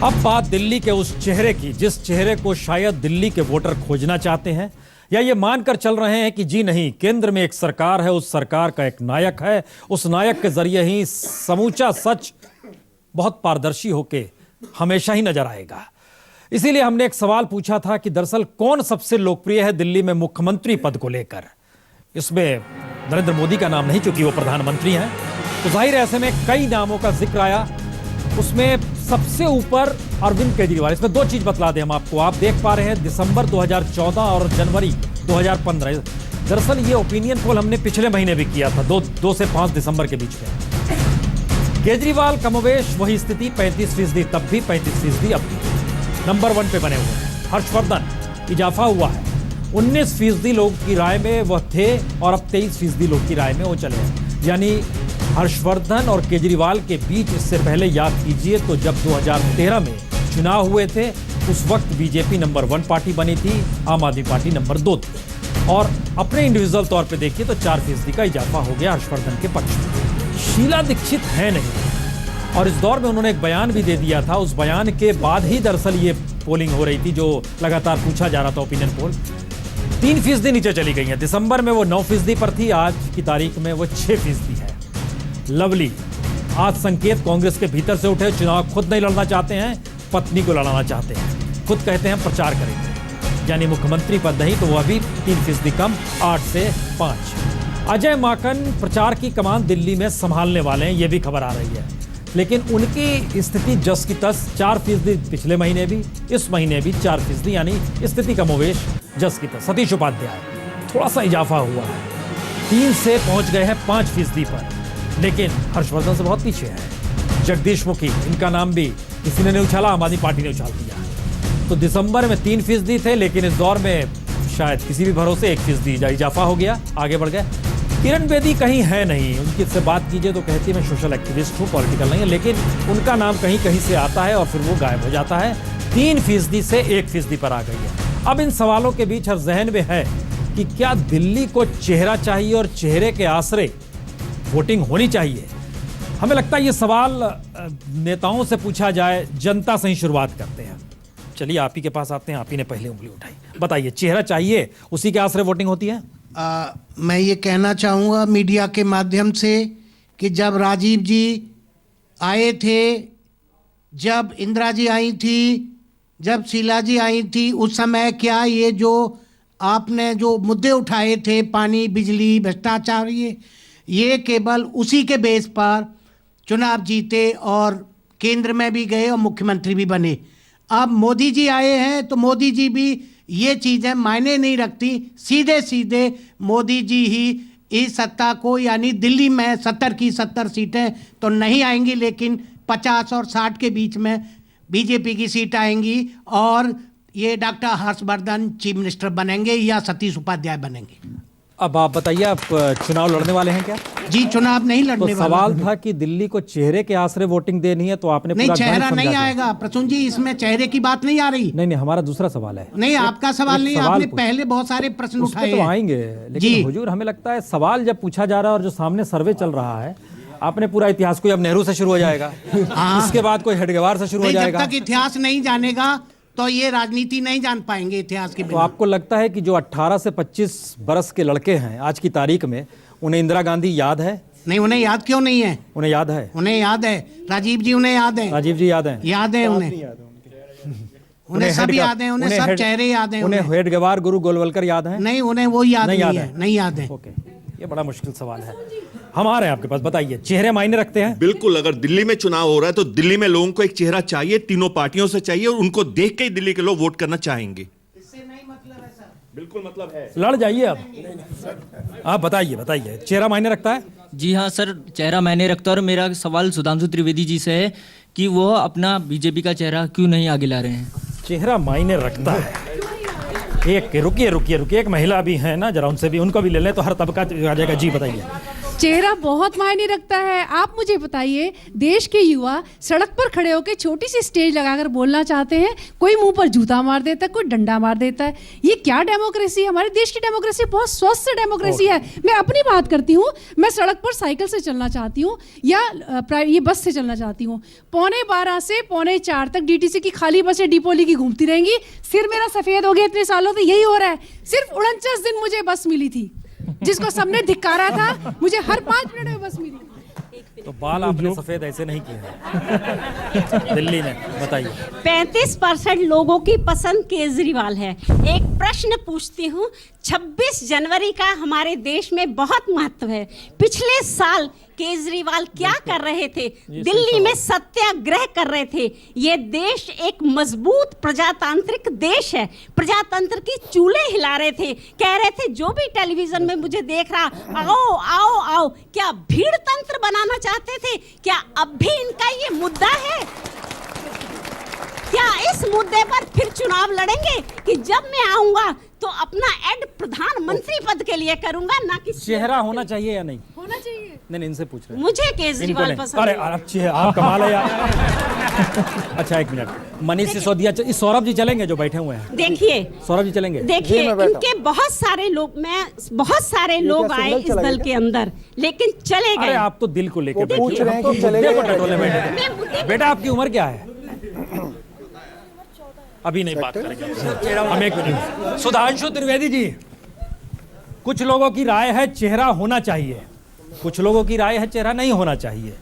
अब बात दिल्ली के उस चेहरे की जिस चेहरे को शायद दिल्ली के वोटर खोजना चाहते हैं या ये मानकर चल रहे हैं कि जी नहीं, केंद्र में एक सरकार है, उस सरकार का एक नायक है, उस नायक के जरिए ही समूचा सच बहुत पारदर्शी होके हमेशा ही नजर आएगा। इसीलिए हमने एक सवाल पूछा था कि दरअसल कौन सबसे लोकप्रिय है दिल्ली में मुख्यमंत्री पद को लेकर। इसमें नरेंद्र मोदी का नाम नहीं, चूंकि वो प्रधानमंत्री हैं, तो जाहिर है ऐसे में कई नामों का जिक्र आया। उसमें सबसे ऊपर अरविंद केजरीवाल। इसमें दो चीज बतला दें हम आपको। आप देख पा रहे हैं दिसंबर 2014 और जनवरी 2015। दरअसल ये ओपिनियन पोल हमने पिछले महीने भी किया था, 2 से 5 दिसंबर के बीच में। केजरीवाल कमोवेश वही स्थिति, 35% तब भी, 35% अब भी। नंबर 1 पे बने हुए हैं। हर्षवर्धन इजाफा हुआ है, 19% लोग की राय में वह थे और अब 23% लोग की राय में वो चले हैं। यानी हर्षवर्धन और केजरीवाल के बीच, इससे पहले याद कीजिए तो जब 2013 में चुनाव हुए थे उस वक्त बीजेपी नंबर 1 पार्टी बनी थी, आम आदमी पार्टी नंबर 2 थी। और अपने इंडिविजुअल तौर पे देखिए तो 4% का इजाफा हो गया हर्षवर्धन के पक्ष में। शीला दीक्षित है नहीं, और इस दौर में उन्होंने एक बयान भी दे दिया था। उस बयान के बाद ही दरअसल ये पोलिंग हो रही थी जो लगातार पूछा जा रहा था, ओपिनियन पोल। 3% नीचे चली गई है। दिसंबर में वो 9% पर थी, आज की तारीख में वो 6% है। लवली आज संकेत कांग्रेस के भीतर से उठे, चुनाव खुद नहीं लड़ना चाहते हैं, पत्नी को लड़ाना चाहते हैं। खुद कहते हैं प्रचार करेंगे, यानी मुख्यमंत्री पद नहीं तो वो अभी 3% कम, 8 से 5। अजय माकन प्रचार की कमान दिल्ली में संभालने वाले हैं, ये भी खबर आ रही है। लेकिन उनकी स्थिति जस की तस, 4% पिछले महीने भी, इस महीने भी 4%, यानी स्थिति कमोवेश जस की तस। सतीश उपाध्याय थोड़ा सा इजाफा हुआ है, 3 से पहुंच गए हैं 5% पर, लेकिन हर्षवर्धन से बहुत पीछे है। जगदीश मुखी, इनका नाम भी किसी ने नहीं उछाला, आम आदमी पार्टी ने उछाल दिया। तो दिसंबर में 3% थे, लेकिन इस दौर में शायद किसी भी भरोसे 1% इजाफा हो गया, आगे बढ़ गए। किरण बेदी कहीं है नहीं, उनकी से बात कीजिए तो कहती है मैं सोशल एक्टिविस्ट हूँ, पॉलिटिकल नहीं है, लेकिन उनका नाम कहीं कहीं से आता है और फिर वो गायब हो जाता है। 3% से 1% पर आ गई है। अब इन सवालों के बीच हर जहन में है कि क्या दिल्ली को चेहरा चाहिए और चेहरे के आसरे वोटिंग होनी चाहिए। हमें लगता है ये सवाल नेताओं से पूछा जाए, जनता से ही शुरुआत करते हैं। चलिए आप ही के पास आते हैं, आप ही ने पहले उंगली उठाई। बताइए, चेहरा चाहिए, उसी के आसरे वोटिंग होती है? मैं ये कहना चाहूँगा मीडिया के माध्यम से कि जब राजीव जी आए थे, जब इंदिरा जी आई थी, जब शीला जी आई थी, उस समय क्या ये जो आपने जो मुद्दे उठाए थे, पानी, बिजली, भ्रष्टाचार, ये केवल उसी के बेस पर चुनाव जीते और केंद्र में भी गए और मुख्यमंत्री भी बने। अब मोदी जी आए हैं तो मोदी जी भी ये चीज़ें मायने नहीं रखती, सीधे सीधे मोदी जी ही इस सत्ता को, यानी दिल्ली में 70 की 70 सीटें तो नहीं आएंगी, लेकिन 50 और 60 के बीच में बीजेपी की सीट आएंगी और ये डॉक्टर हर्षवर्धन चीफ मिनिस्टर बनेंगे या सतीश उपाध्याय बनेंगे। अब आप बताइए, आप चुनाव लड़ने वाले हैं क्या? जी, चुनाव नहीं लड़ने तो सवाल था कि दिल्ली को चेहरे के आसरे वोटिंग देनी है, तो आपने नहीं, चेहरा नहीं आएगा प्रसून जी, इसमें चेहरे की बात नहीं आ रही। नहीं, हमारा दूसरा सवाल है। नहीं, आपका सवाल नहीं, आपने पहले बहुत सारे प्रश्न उठाए तो आएंगे, लेकिन हुजूर हमें लगता है सवाल जब पूछा जा रहा है और जो सामने सर्वे चल रहा है, आपने पूरा इतिहास, कोई अब नेहरू से शुरू हो जाएगा, इसके बाद कोई हेडगेवार से शुरू हो जाएगा। जब तक इतिहास नहीं जानेगा तो ये राजनीति नहीं जान पाएंगे इतिहास के बिना। तो आपको लगता है कि जो 18 से 25 बरस के लड़के हैं आज की तारीख में, उन्हें इंदिरा गांधी याद है? नहीं, उन्हें याद क्यों नहीं है? उन्हें याद है, उन्हें याद है। राजीव जी उन्हें याद है, राजीव जी याद है, याद है उन्हें सब याद है, उन्हें सब चेहरे याद है। उन्हें हेडगेवार, गुरु गोलवलकर याद है? नहीं, उन्हें वो याद नहीं है, नहीं याद है। ओके, ये बड़ा मुश्किल सवाल है। हम आ रहे हैं आपके पास, बताइए, चेहरे मायने रखते हैं? बिल्कुल, अगर दिल्ली में चुनाव हो रहा है तो दिल्ली में लोगों को एक चेहरा चाहिए, तीनों पार्टियों से चाहिए, और उनको देख के ही दिल्ली के लोग वोट करना चाहेंगे। इससे नहीं मतलब है सर। बिल्कुल मतलब है। लड़ जाइए अब, आप बताइए, चेहरा मायने रखता है? जी हाँ सर, चेहरा मायने रखता है। और मेरा सवाल सुधांशु त्रिवेदी जी से है कि वो अपना बीजेपी का चेहरा क्यों नहीं आगे ला रहे हैं? चेहरा मायने रखता है। एक रुकिए, एक महिला भी है ना, जरा उनसे भी, उनको भी ले लें तो हर तबका आ जाएगा। जी बताइए। चेहरा बहुत मायने रखता है। आप मुझे बताइए, देश के युवा सड़क पर खड़े होकर छोटी सी स्टेज लगाकर बोलना चाहते हैं, कोई मुंह पर जूता मार देता है, कोई डंडा मार देता है। ये क्या डेमोक्रेसी है? हमारे देश की डेमोक्रेसी बहुत स्वस्थ डेमोक्रेसी है। मैं अपनी बात करती हूँ, मैं सड़क पर साइकिल से चलना चाहती हूँ या ये बस से चलना चाहती हूँ। 12:15 से 3:45 तक डीटीसी की खाली बसें डिपोली की घूमती रहेंगी। सिर मेरा सफेद हो गया, इतने सालों से यही हो रहा है। सिर्फ 49 दिन मुझे बस मिली थी, जिसको सबने धिक्कारा था। मुझे हर 5 मिनट में बस मिली। तो बाल आपने सफेद ऐसे नहीं किए हैं दिल्ली में, बताइए। 35% लोगों की पसंद केजरीवाल है। एक प्रश्न पूछती हूँ, 26 जनवरी का हमारे देश में बहुत महत्व है। पिछले साल केजरीवाल क्या कर रहे थे? दिल्ली में सत्याग्रह कर रहे थे। ये देश एक मजबूत प्रजातांत्रिक देश है। प्रजातंत्र की चूल्हे हिला रहे थे, कह रहे थे जो भी टेलीविजन में मुझे देख रहा, आओ आओ आओ। क्या भीड़ तंत्र बनाना चाहते थे? क्या अब भी इनका ये मुद्दा है? क्या इस मुद्दे पर फिर चुनाव लड़ेंगे कि जब मैं आऊंगा तो अपना एड प्रधानमंत्री पद के लिए करूंगा, ना कि चेहरा होना चाहिए या नहीं? होना चाहिए। नहीं, इनसे पूछ रहे हैं। मुझे केजरीवाल पसंद अरे है। अच्छी है, आप कमाल है यार। अच्छा, एक मिनट, मनीष सिसोदिया, इस सौरभ जी चलेंगे जो बैठे हुए हैं? देखिए सौरभ जी चलेंगे? देखिए, इनके बहुत सारे लोग आए इस दल के अंदर, लेकिन चले गए। अरे आप तो दिल को लेके पूछ रहे हैं कि चलेगा या बैठे। बेटा आपकी उम्र क्या है? अभी नहीं बात करेंगे हम, एक मिनट। सुधांशु त्रिवेदी जी, कुछ लोगों की राय है चेहरा होना चाहिए, कुछ लोगों की राय है चेहरा नहीं होना चाहिए,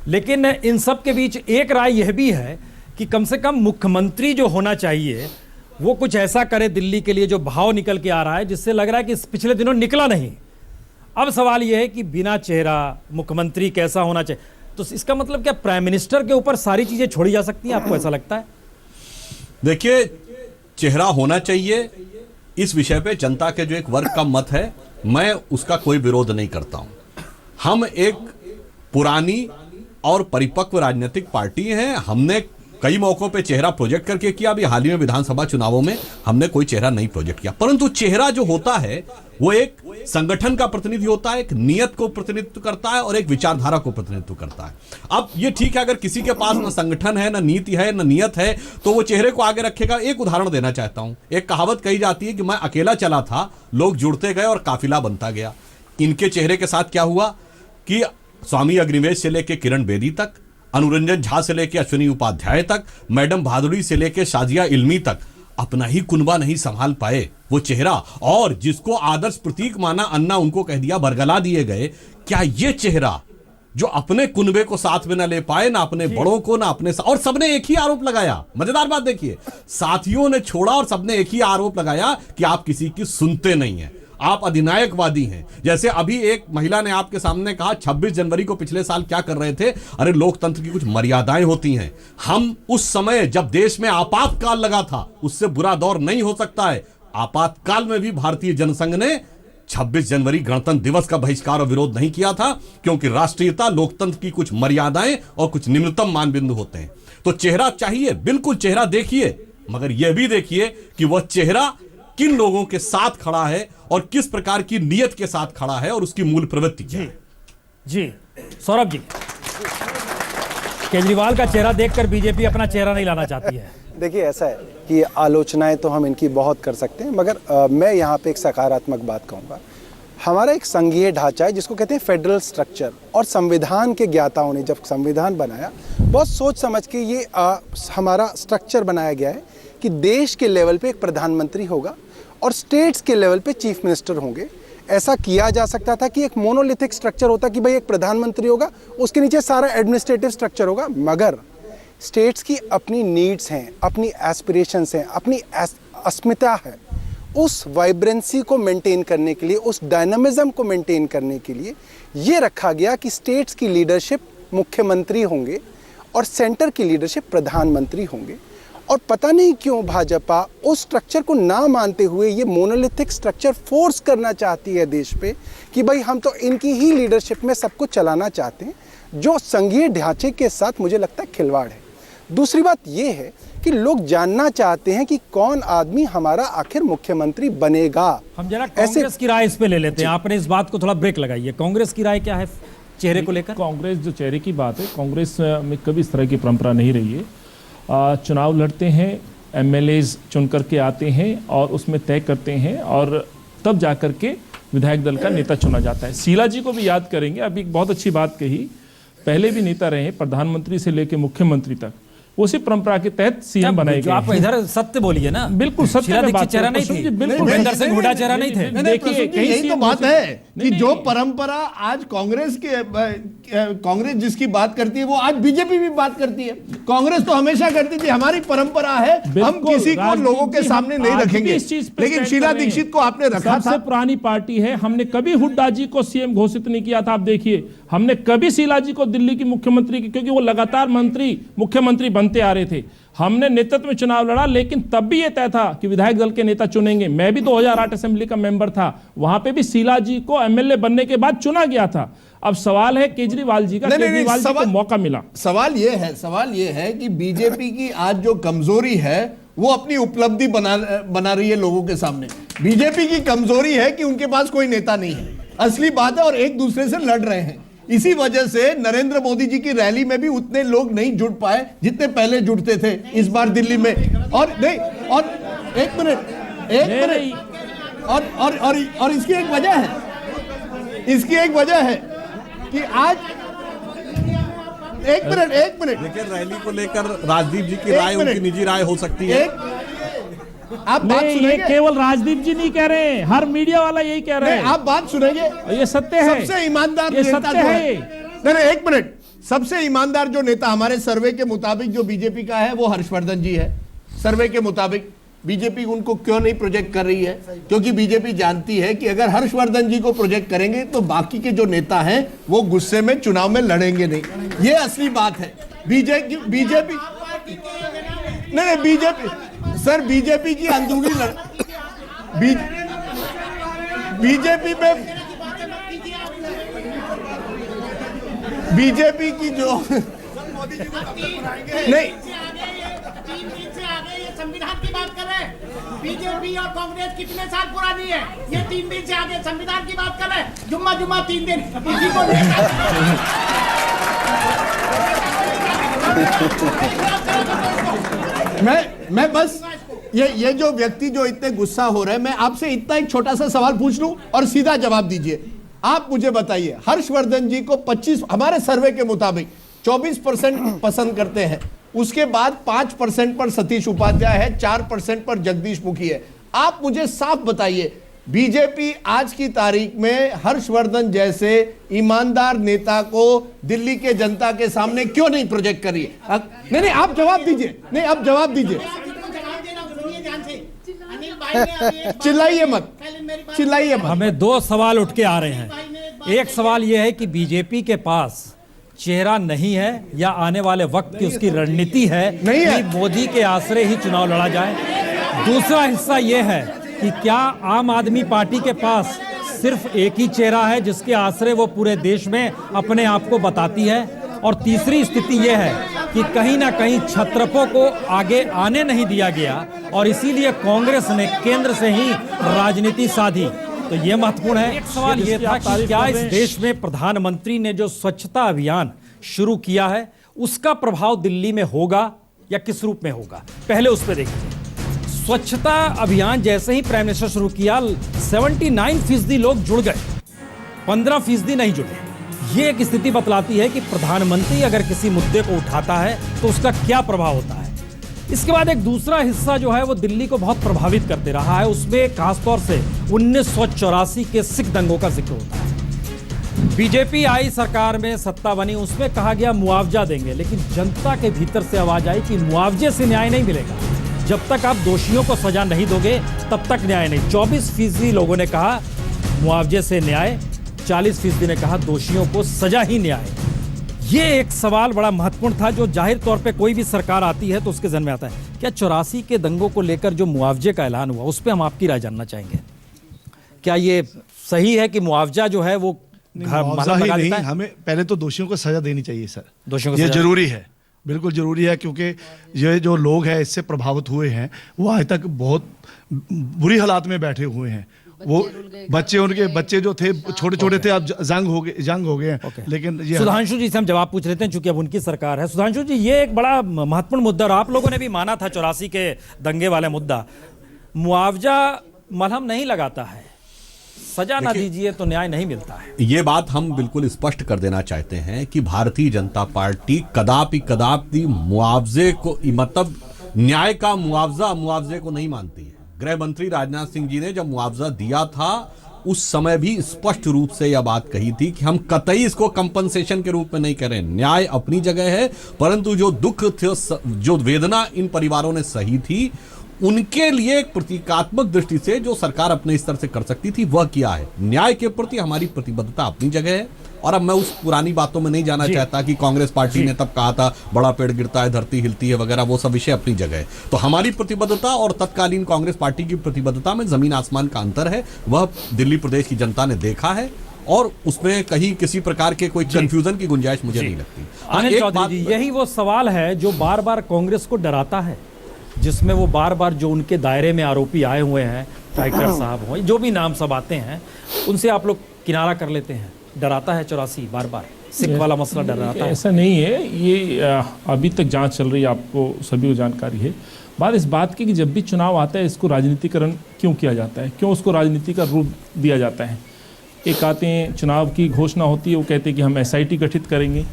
लेकिन इन सब के बीच एक राय यह भी है कि कम से कम मुख्यमंत्री जो होना चाहिए वो कुछ ऐसा करे दिल्ली के लिए जो भाव निकल के आ रहा है, जिससे लग रहा है कि पिछले दिनों निकला नहीं। अब सवाल यह है कि बिना चेहरा मुख्यमंत्री कैसा होना चाहिए? तो इसका मतलब क्या प्राइम मिनिस्टर के ऊपर सारी चीजें छोड़ी जा सकती हैं? आपको ऐसा लगता है? देखिए, चेहरा होना चाहिए, इस विषय पे जनता के जो एक वर्ग का मत है, मैं उसका कोई विरोध नहीं करता हूं। हम एक पुरानी और परिपक्व राजनीतिक पार्टी हैं। हमने कई मौकों पे चेहरा प्रोजेक्ट करके किया। अभी हाल ही में विधानसभा चुनावों में हमने कोई चेहरा नहीं प्रोजेक्ट किया, परंतु चेहरा जो होता है वो एक संगठन का प्रतिनिधि होता है, एक नियत को प्रतिनिधित्व करता है और एक विचारधारा को प्रतिनिधित्व करता है। अब ये ठीक है, अगर किसी के पास ना संगठन है, ना नीति है, ना नियत है, तो वो चेहरे को आगे रखेगा। एक उदाहरण देना चाहता हूं। एक कहावत कही जाती है कि मैं अकेला चला था, लोग जुड़ते गए और काफिला बनता गया। इनके चेहरे के साथ क्या हुआ कि स्वामी अग्निवेश से लेकर किरण बेदी तक, अनुरंजन झा से लेकर अश्विनी उपाध्याय तक, मैडम भादुड़ी से लेकर शाजिया इल्मी तक अपना ही कुनबा नहीं संभाल पाए वो चेहरा, और जिसको आदर्श प्रतीक माना अन्ना उनको कह दिया, बरगला दिए गए। क्या ये चेहरा जो अपने कुनबे को साथ में ना ले पाए, ना अपने बड़ों को, ना अपने और सबने एक ही आरोप लगाया। मजेदार बात देखिए, साथियों ने छोड़ा और सबने एक ही आरोप लगाया कि आप किसी की सुनते नहीं है, आप अधिनायकवादी हैं। जैसे अभी एक महिला ने आपके सामने कहा 26 जनवरी को पिछले साल क्या कर रहे थे। अरे लोकतंत्र की कुछ मर्यादाएं होती हैं। हम उस समय जब देश में आपातकाल लगा था, उससे बुरा दौर नहीं हो सकता है। आपातकाल में भी भारतीय जनसंघ ने 26 जनवरी गणतंत्र दिवस का बहिष्कार और विरोध नहीं किया था, क्योंकि राष्ट्रीयता, लोकतंत्र की कुछ मर्यादाएं और कुछ निम्नतम मानबिंदु होते हैं। तो चेहरा चाहिए, बिल्कुल चेहरा देखिए, मगर यह भी देखिए कि वह चेहरा किन लोगों के साथ खड़ा है और किस प्रकार की नियत के साथ खड़ा है और उसकी मूल प्रवृत्ति क्या है। जी सौरभ जी, केजरीवाल का चेहरा देखकर बीजेपी अपना चेहरा नहीं लाना चाहती है। देखिए, ऐसा है कि आलोचनाएं तो हम इनकी बहुत कर सकते हैं, मगर मैं यहाँ पे एक सकारात्मक बात कहूँगा। हमारा एक संघीय ढांचा है जिसको कहते हैं फेडरल स्ट्रक्चर, और संविधान के ज्ञाताओं ने जब संविधान बनाया, बहुत सोच समझ के ये हमारा स्ट्रक्चर बनाया गया है कि देश के लेवल पे एक प्रधानमंत्री होगा और स्टेट्स के लेवल पे चीफ मिनिस्टर होंगे। ऐसा किया जा सकता था कि एक मोनोलिथिक स्ट्रक्चर होता कि भाई एक प्रधानमंत्री होगा, उसके नीचे सारा एडमिनिस्ट्रेटिव स्ट्रक्चर होगा, मगर स्टेट्स की अपनी नीड्स हैं, अपनी एस्पिरेशंस हैं, अपनी अस्मिता है। उस वाइब्रेंसी को मेंटेन करने के लिए, उस डायनामिज्म को मेंटेन करने के लिए ये रखा गया कि स्टेट्स की लीडरशिप मुख्यमंत्री होंगे और सेंटर की लीडरशिप प्रधानमंत्री होंगे। और पता नहीं क्यों भाजपा उस स्ट्रक्चर को ना मानते हुए ये मोनोलिथिक स्ट्रक्चर फोर्स करना चाहती है देश पे कि भाई हम तो इनकी ही लीडरशिप में सब कुछ चलाना चाहते हैं, जो संघीय ढांचे के साथ मुझे लगता है खिलवाड़ है। दूसरी बात यह है कि लोग जानना चाहते हैं कि कौन आदमी हमारा आखिर मुख्यमंत्री बनेगा। हम जरा कांग्रेस की राय इस पे ले लेते हैं। आपने इस बात को थोड़ा ब्रेक लगाई है, कांग्रेस की राय क्या है चेहरे को लेकर? कांग्रेस जो चेहरे की बात है, कांग्रेस में कभी इस तरह की परंपरा नहीं रही है। चुनाव लड़ते हैं, एमएलएज चुन करके आते हैं और उसमें तय करते हैं और तब जाकर के विधायक दल का नेता चुना जाता है। शीला जी को भी याद करेंगे, अभी एक बहुत अच्छी बात कही, पहले भी नेता रहे, प्रधानमंत्री से लेकर मुख्यमंत्री तक, उसी परंपरा के तहत सीएम बनाए गए। आप इधर सत्य बोलिए ना। बिल्कुल सत्य में बात चेहरा नहीं थी, बिल्कुल भूपेंद्र सिंह हुड्डा चेहरा नहीं थे। देखिए यही तो बात है कि जो परंपरा आज कांग्रेस जिसकी बात करती है वो आज बीजेपी भी बात करती है। कांग्रेस तो हमेशा करती थी हमारी परंपरा है, हम किसी को लोगों के सामने नहीं रखेंगे, लेकिन शीला दीक्षित को आपने रखा। सबसे पुरानी पार्टी है, हमने कभी हुड्डा जी को सीएम घोषित नहीं किया था। आप देखिए, हमने कभी शीला जी को दिल्ली की मुख्यमंत्री की, क्योंकि वो लगातार मुख्यमंत्री बनते आ रहे थे, हमने नेतृत्व में चुनाव लड़ा, लेकिन तब भी यह तय था कि विधायक दल के नेता चुनेंगे। मैं भी 2008 असेंबली का मेंबर था, वहां पे भी शीला जी को एमएलए बनने के बाद चुना गया था। अब सवाल है केजरीवाल जी का, केजरीवाल जी को मौका मिला। सवाल यह है कि बीजेपी की आज जो कमजोरी है वो अपनी उपलब्धि बना रही है लोगों के सामने। बीजेपी की कमजोरी है कि उनके पास कोई नेता नहीं है, असली बात है, और एक दूसरे से लड़ रहे हैं। इसी वजह से नरेंद्र मोदी जी की रैली में भी उतने लोग नहीं जुड़ पाए जितने पहले जुड़ते थे इस बार दिल्ली में। और नहीं, और एक मिनट और इसकी एक वजह है कि आज एक मिनट देखिए, रैली को लेकर राजदीप जी की राय उनकी निजी राय हो सकती है। आप बात नहीं, सुनेंगे? ये केवल राजदीप जी नहीं कह रहे हैं, हर मीडिया वाला यही कह रहे हैं। आप बात सुनेंगे? ये सत्य है, सबसे ईमानदार ये नेता सत्य जो है। नहीं, एक मिनट, सबसे ईमानदार जो नेता हमारे सर्वे के मुताबिक जो बीजेपी का है वो हर्षवर्धन जी है। सर्वे के मुताबिक बीजेपी उनको क्यों नहीं प्रोजेक्ट कर रही है? क्योंकि बीजेपी जानती है कि अगर हर्षवर्धन जी को प्रोजेक्ट करेंगे तो बाकी के जो नेता हैं वो गुस्से में चुनाव में लड़ेंगे नहीं। ये असली बात है। बीजेपी सर, बीजेपी की अंदरूनी बीजेपी की जो नहीं, संविधान की बात कर रहे हैं। बीजेपी और कांग्रेस कितने साल पुरानी है? ये 3 दिन से आगे संविधान की बात कर रहे हैं। जुम्मा 3 दिन इसी को मैं बस ये जो व्यक्ति जो इतने गुस्सा हो रहे हैं, मैं आपसे इतना एक छोटा सा सवाल पूछ लूं और सीधा जवाब दीजिए। आप मुझे बताइए, हर्षवर्धन जी को 25, हमारे सर्वे के मुताबिक 24% पसंद करते हैं, उसके बाद 5% पर सतीश उपाध्याय है, 4% पर जगदीश मुखी है। आप मुझे साफ बताइए, बीजेपी आज की तारीख में हर्षवर्धन जैसे ईमानदार नेता को दिल्ली के जनता के सामने क्यों नहीं प्रोजेक्ट कर रही है? नहीं, आप जवाब दीजिए। नहीं, आप जवाब दीजिए। चिल्लाइए मत। हमें 2 सवाल उठ के आ रहे हैं। एक सवाल यह है कि बीजेपी के पास चेहरा नहीं है या आने वाले वक्त की उसकी रणनीति है कि मोदी के आसरे ही चुनाव लड़ा जाए। दूसरा हिस्सा यह है कि क्या आम आदमी पार्टी के पास सिर्फ एक ही चेहरा है जिसके आसरे वो पूरे देश में अपने आप को बताती है। और तीसरी स्थिति यह है कि कहीं ना कहीं छत्रपों को आगे आने नहीं दिया गया और इसीलिए कांग्रेस ने केंद्र से ही राजनीति साधी। तो यह महत्वपूर्ण है। एक सवाल यह था कि क्या इस देश में प्रधानमंत्री ने जो स्वच्छता अभियान शुरू किया है उसका प्रभाव दिल्ली में होगा या किस रूप में होगा? पहले उस पर देखिए। स्वच्छता अभियान जैसे ही प्राइम मिनिस्टर शुरू किया 79% लोग जुड़ गए, 15% नहीं जुड़े। ये एक स्थिति बतलाती है कि प्रधानमंत्री अगर किसी मुद्दे को उठाता है तो उसका क्या प्रभाव होता है। इसके बाद एक दूसरा हिस्सा जो है वो दिल्ली को बहुत प्रभावित करते रहा है। उसमें खासतौर से 1984 के सिख दंगों का जिक्र होता है। बीजेपी आई, सरकार में सत्ता बनी, उसमें कहा गया मुआवजा देंगे, लेकिन जनता के भीतर से आवाज आई कि मुआवजे से न्याय नहीं मिलेगा। जब तक आप दोषियों को सजा नहीं दोगे तब तक न्याय नहीं। 24% लोगों ने कहा मुआवजे से न्याय, 40% ने कहा दोषियों को सजा ही न्याय। ये एक सवाल बड़ा महत्वपूर्ण था जो जाहिर तौर पे कोई भी सरकार आती है तो उसके जहन में आता है। क्या 84 के दंगों को लेकर जो मुआवजे का ऐलान हुआ उस पर हम आपकी राय जानना चाहेंगे। क्या ये सही है कि मुआवजा जो है वो मुआवजा ही नहीं, हमें पहले तो दोषियों को सजा देनी चाहिए सर, दोषियों को ये सजा जरूरी है। बिल्कुल ज़रूरी है, क्योंकि ये जो लोग हैं इससे प्रभावित हुए हैं वो आज तक बहुत बुरी हालात में बैठे हुए हैं। वो उनके बच्चे जो थे छोटे छोटे थे, अब जंग हो गए हैं। लेकिन ये सुधांशु जी से हम जवाब पूछ लेते हैं, चूंकि अब उनकी सरकार है। सुधांशु जी, ये एक बड़ा महत्वपूर्ण मुद्दा, और आप लोगों ने भी माना था 84 के दंगे वाले मुद्दा, मुआवजा मलहम नहीं लगाता है, सजा ना दीजिए तो न्याय नहीं मिलता है। ये बात हम बिल्कुल स्पष्ट कर देना चाहते हैं कि भारतीय जनता पार्टी कदापि मुआवजे को, मतलब न्याय का मुआवजे को नहीं मानती है। गृह मंत्री राजनाथ सिंह जी ने जब मुआवजा दिया था उस समय भी स्पष्ट रूप से यह बात कही थी कि हम कतई इसको कंपनसेशन के रूप में नहीं करें, न्याय अपनी जगह है, परंतु जो दुख थे, जो वेदना इन परिवारों ने सही थी, उनके लिए एक प्रतीकात्मक दृष्टि से जो सरकार अपने स्तर से कर सकती थी वह किया है। न्याय के प्रति हमारी प्रतिबद्धता अपनी जगह है। और अब मैं उस पुरानी बातों में नहीं जाना चाहता कि कांग्रेस पार्टी ने तब कहा था बड़ा पेड़ गिरता है धरती हिलती है वगैरह, वो सब विषय अपनी जगह है। तो हमारी प्रतिबद्धता और तत्कालीन कांग्रेस पार्टी की प्रतिबद्धता में जमीन आसमान का अंतर है। वह दिल्ली प्रदेश की जनता ने देखा है और उसमें कहीं किसी प्रकार के कोई कंफ्यूजन की गुंजाइश मुझे नहीं लगती। अनिल चौधरी जी, यही वो सवाल है जो बार बार कांग्रेस को डराता है, जिसमें वो बार बार जो उनके दायरे में आरोपी आए हुए हैं, टाइगर साहब हो, जो भी नाम सब आते हैं, उनसे आप लोग किनारा कर लेते हैं। डराता है 84 बार बार, सिख वाला मसला डराता है? ऐसा नहीं है, ये अभी तक जांच चल रही है, आपको सभी को जानकारी है। बात इस बात की कि जब भी चुनाव आता है इसको राजनीतिकरण क्यों किया जाता है, क्यों उसको राजनीति का रूप दिया जाता है। एक आते हैं, चुनाव की घोषणा होती है, वो कहते हैं कि हम SIT गठित करेंगे,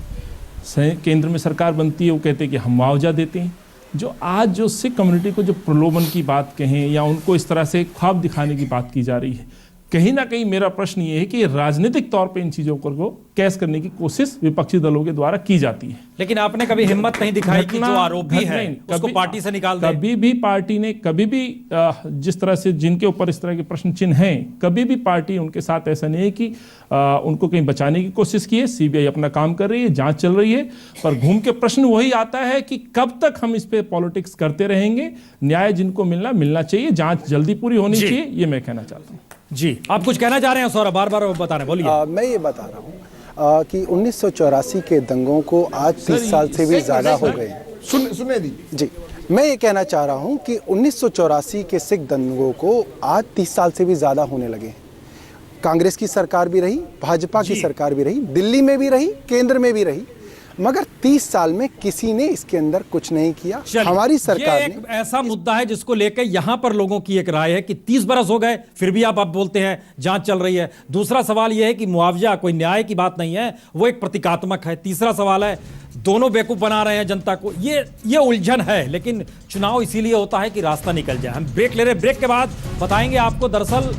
केंद्र में सरकार बनती है, वो कहते हैं कि हम मुआवजा देते हैं। जो आज जो सिख कम्युनिटी को जो प्रलोभन की बात कहें या उनको इस तरह से ख्वाब दिखाने की बात की जा रही है, कहीं ना कहीं मेरा प्रश्न ये है कि राजनीतिक तौर पे इन चीज़ों को कैश करने की कोशिश विपक्षी दलों के द्वारा की जाती है। लेकिन आपने कभी हिम्मत नहीं दिखाई कि जो आरोपी है उसको पार्टी से निकाल दें? कभी भी पार्टी ने, कभी भी जिस तरह से जिनके ऊपर इस तरह के प्रश्न चिन्ह हैं, कभी भी पार्टी उनके साथ ऐसा नहीं है कि उनको कहीं बचाने की कोशिश की है। CBI अपना काम कर रही है, जांच चल रही है, पर घूम के प्रश्न वही आता है कि कब तक हम इस पे पॉलिटिक्स करते रहेंगे। न्याय जिनको मिलना चाहिए, जांच जल्दी पूरी होनी चाहिए, ये मैं कहना चाहता हूँ। जी, आप कुछ कहना चाह रहे हैं सौरभ? बार बार बता रहे हैं, बोलिए। मैं ये बता रहा हूँ कि 1984 के दंगों को आज 30 साल से भी ज़्यादा हो गए हैं। सुनने दीजिए जी। मैं ये कहना चाह रहा हूँ कि 1984 के सिख दंगों को आज 30 साल से भी ज़्यादा होने लगे हैं। कांग्रेस की सरकार भी रही, भाजपा की सरकार भी रही, दिल्ली में भी रही, केंद्र में भी रही, मगर 30 साल में किसी ने इसके अंदर कुछ नहीं किया। हमारी सरकार ये एक ऐसा मुद्दा है जिसको लेकर यहां पर लोगों की एक राय है कि 30 बरस हो गए फिर भी आप बोलते हैं जांच चल रही है। दूसरा सवाल यह है कि मुआवजा कोई न्याय की बात नहीं है, वो एक प्रतीकात्मक है। तीसरा सवाल है दोनों बेवकूफ बना रहे हैं जनता को। ये उलझन है, लेकिन चुनाव इसीलिए होता है कि रास्ता निकल जाए। हम ब्रेक ले रहे हैं, ब्रेक के बाद बताएंगे आपको दरअसल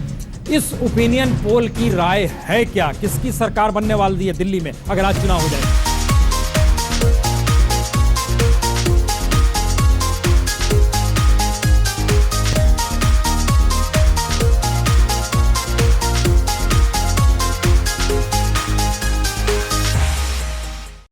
इस ओपिनियन पोल की राय है क्या, किसकी सरकार बनने वाली है दिल्ली में अगर आज चुनाव हो जाए।